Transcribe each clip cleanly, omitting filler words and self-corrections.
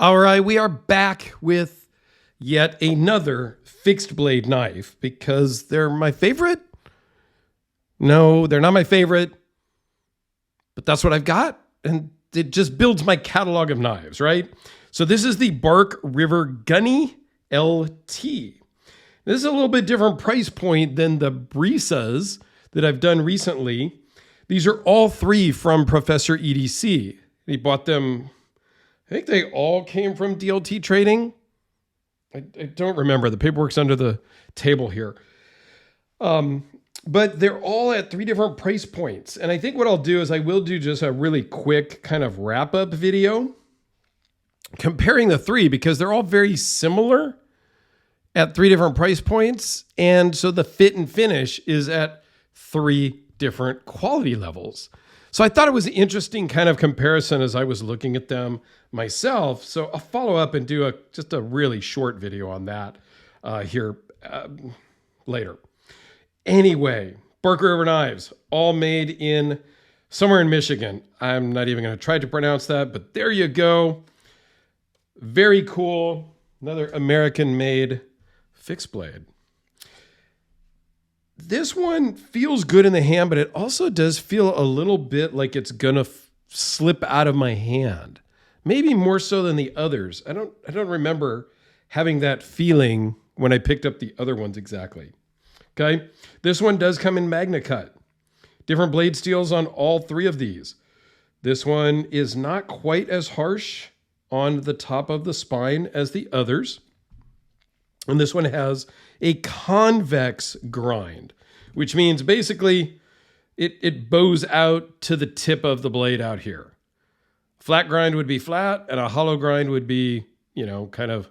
All right, we are back with yet another fixed blade knife because they're my favorite. No, they're not my favorite, but that's what I've got. And it just builds my catalog of knives, right? So this is the Bark River Gunny LT. This is a little bit different price point than the Brisas that I've done recently. These are all three from Professor EDC. He bought them, I think they all came from DLT Trading. I don't remember. The paperwork's under the table here. But they're all at three different price points. And I think what I'll do is I will do just a really quick kind of wrap-up video comparing the three because they're all very similar at three different price points. And so the fit and finish is at three different quality levels. So I thought it was an interesting kind of comparison as I was looking at them myself. So I'll follow up and do just a really short video on that here later. Anyway, Bark River knives, all made in somewhere in Michigan. I'm not even going to try to pronounce that, but there you go. Very cool. Another American-made fixed blade. This one feels good in the hand, but it also does feel a little bit like it's gonna slip out of my hand. Maybe more so than the others. I don't remember having that feeling when I picked up the other ones exactly. Okay, this one does come in Magna Cut. Different blade steels on all three of these. This one is not quite as harsh on the top of the spine as the others. And this one has a convex grind, which means basically it bows out to the tip of the blade out here. Flat grind would be flat, and a hollow grind would be, kind of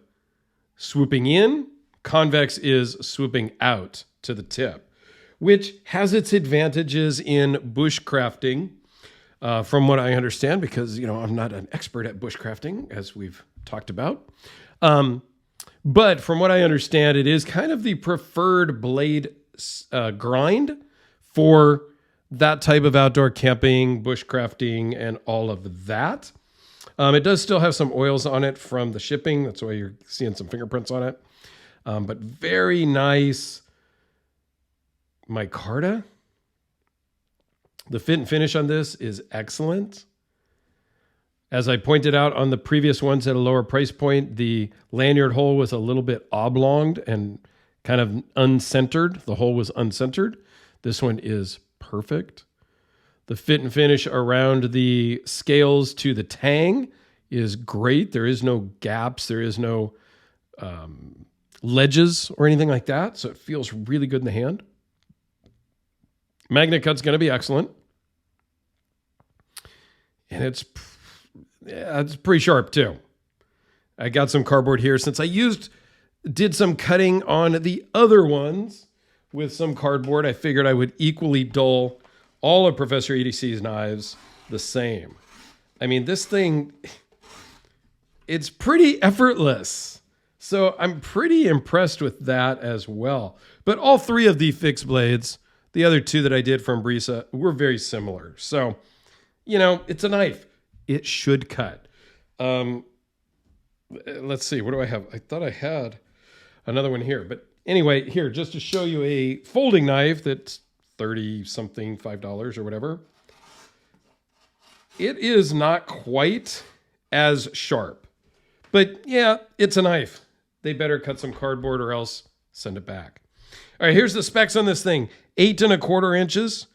swooping in. Convex is swooping out to the tip, which has its advantages in bushcrafting, from what I understand, because, I'm not an expert at bushcrafting, as we've talked about. But from what I understand, it is kind of the preferred blade grind for that type of outdoor camping, bushcrafting, and all of that. It does still have some oils on it from the shipping. That's why you're seeing some fingerprints on it. But very nice micarta. The fit and finish on this is excellent. As I pointed out on the previous ones at a lower price point, the lanyard hole was a little bit oblonged and kind of uncentered. The hole was uncentered. This one is perfect. The fit and finish around the scales to the tang is great. There is no gaps. There is no ledges or anything like that. So it feels really good in the hand. Magna Cut's going to be excellent. And it's pretty sharp too. I got some cardboard here since I did some cutting on the other ones with some cardboard. I figured I would equally dull all of Professor EDC's knives the same. I mean, this thing, it's pretty effortless. So I'm pretty impressed with that as well. But all three of the fixed blades, the other two that I did from Brisa, were very similar. So, it's a knife. It should cut. Let's see. What do I have? I thought I had another one here. But anyway, here, just to show you a folding knife that's 30-something, $5 or whatever. It is not quite as sharp. But yeah, it's a knife. They better cut some cardboard or else send it back. All right, here's the specs on this thing. 8 1/4 inches,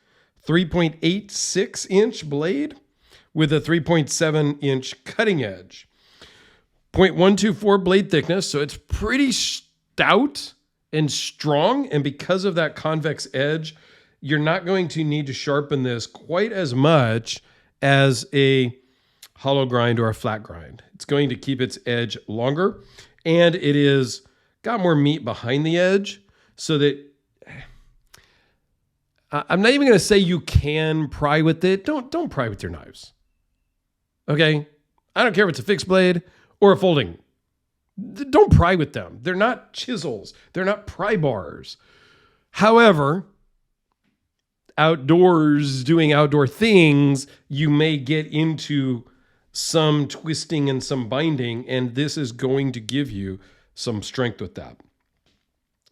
3.86 inch blade with a 3.7 inch cutting edge. 0.124 blade thickness, so it's pretty stout and strong. And because of that convex edge, you're not going to need to sharpen this quite as much as a hollow grind or a flat grind. It's going to keep its edge longer, and it is got more meat behind the edge so that I'm not even going to say you can pry with it. Don't pry with your knives. Okay? I don't care if it's a fixed blade or a folding. Don't pry with them. They're not chisels. They're not pry bars. However, outdoors, doing outdoor things, you may get into some twisting and some binding, and this is going to give you some strength with that.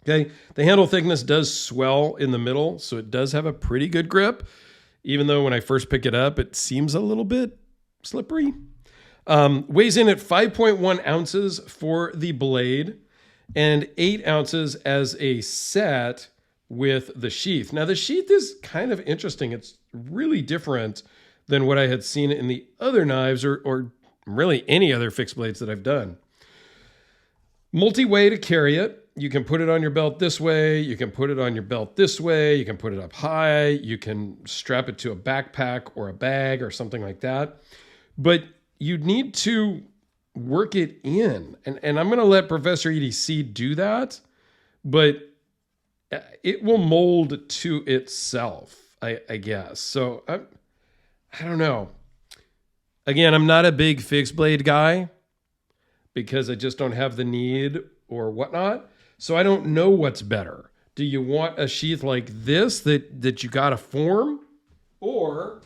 Okay, the handle thickness does swell in the middle, so it does have a pretty good grip, even though when I first pick it up, it seems a little bit slippery. Weighs in at 5.1 ounces for the blade and 8 ounces as a set with the sheath. Now, the sheath is kind of interesting. It's really different than what I had seen in the other knives or really any other fixed blades that I've done. Multi-way to carry it. You can put it on your belt this way. You can put it on your belt this way. You can put it up high. You can strap it to a backpack or a bag or something like that. But you need to work it in. And I'm going to let Professor EDC do that. But it will mold to itself, I guess. So I don't know. Again, I'm not a big fixed blade guy because I just don't have the need or whatnot. So I don't know what's better. Do you want a sheath like this that you got to form? Or,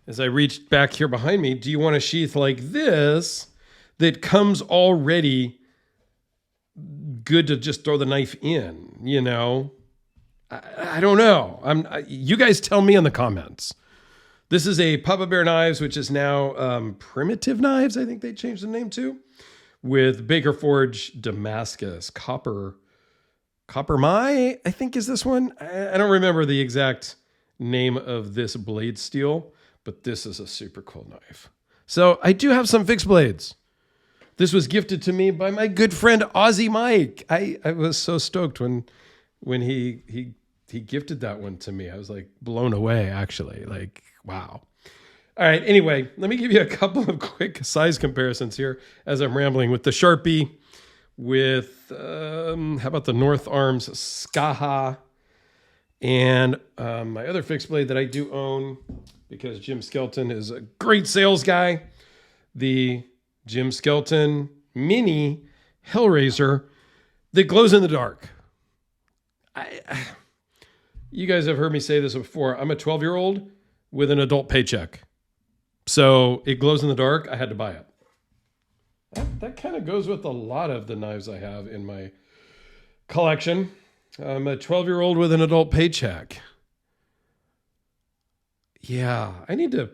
as I reached back here behind me, do you want a sheath like this that comes already good to just throw the knife in, you know? I don't know. You guys tell me in the comments. This is a Papa Bear Knives, which is now Primitive Knives, I think they changed the name to, with Baker Forge Damascus. Copper Mai, I think is this one. I don't remember the exact name of this blade steel, but this is a super cool knife. So I do have some fixed blades. This was gifted to me by my good friend Aussie Mike. I was so stoked when he gifted that one to me. I was like blown away, actually. Like, wow. All right. Anyway, let me give you a couple of quick size comparisons here as I'm rambling with the Sharpie, with, how about the North Arms Skaha, and my other fixed blade that I do own because Jim Skelton is a great sales guy, the Jim Skelton Mini Hellraiser that glows in the dark. You guys have heard me say this before. I'm a 12-year-old with an adult paycheck. So it glows in the dark. I had to buy it. That kind of goes with a lot of the knives I have in my collection. I'm a 12-year-old with an adult paycheck. Yeah, I need to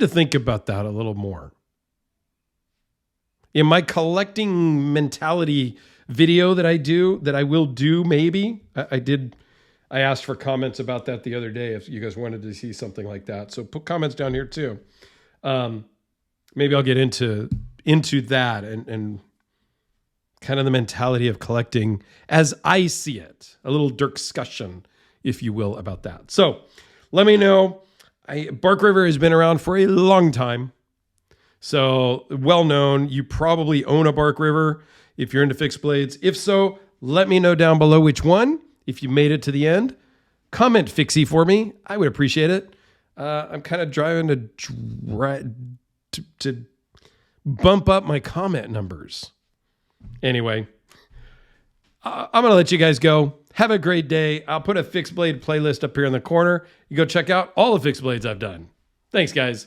think about that a little more. In my collecting mentality video that I will do maybe, I asked for comments about that the other day if you guys wanted to see something like that. So put comments down here too. Maybe I'll get into that and kind of the mentality of collecting as I see it. A little discussion, if you will, about that. So let me know. Bark River has been around for a long time. So well known. You probably own a Bark River if you're into fixed blades. If so, let me know down below which one. If you made it to the end, comment Fixie for me. I would appreciate it. I'm kind of driving to bump up my comment numbers. Anyway, I'm going to let you guys go. Have a great day. I'll put a fixed blade playlist up here in the corner. You go check out all the fixed blades I've done. Thanks, guys.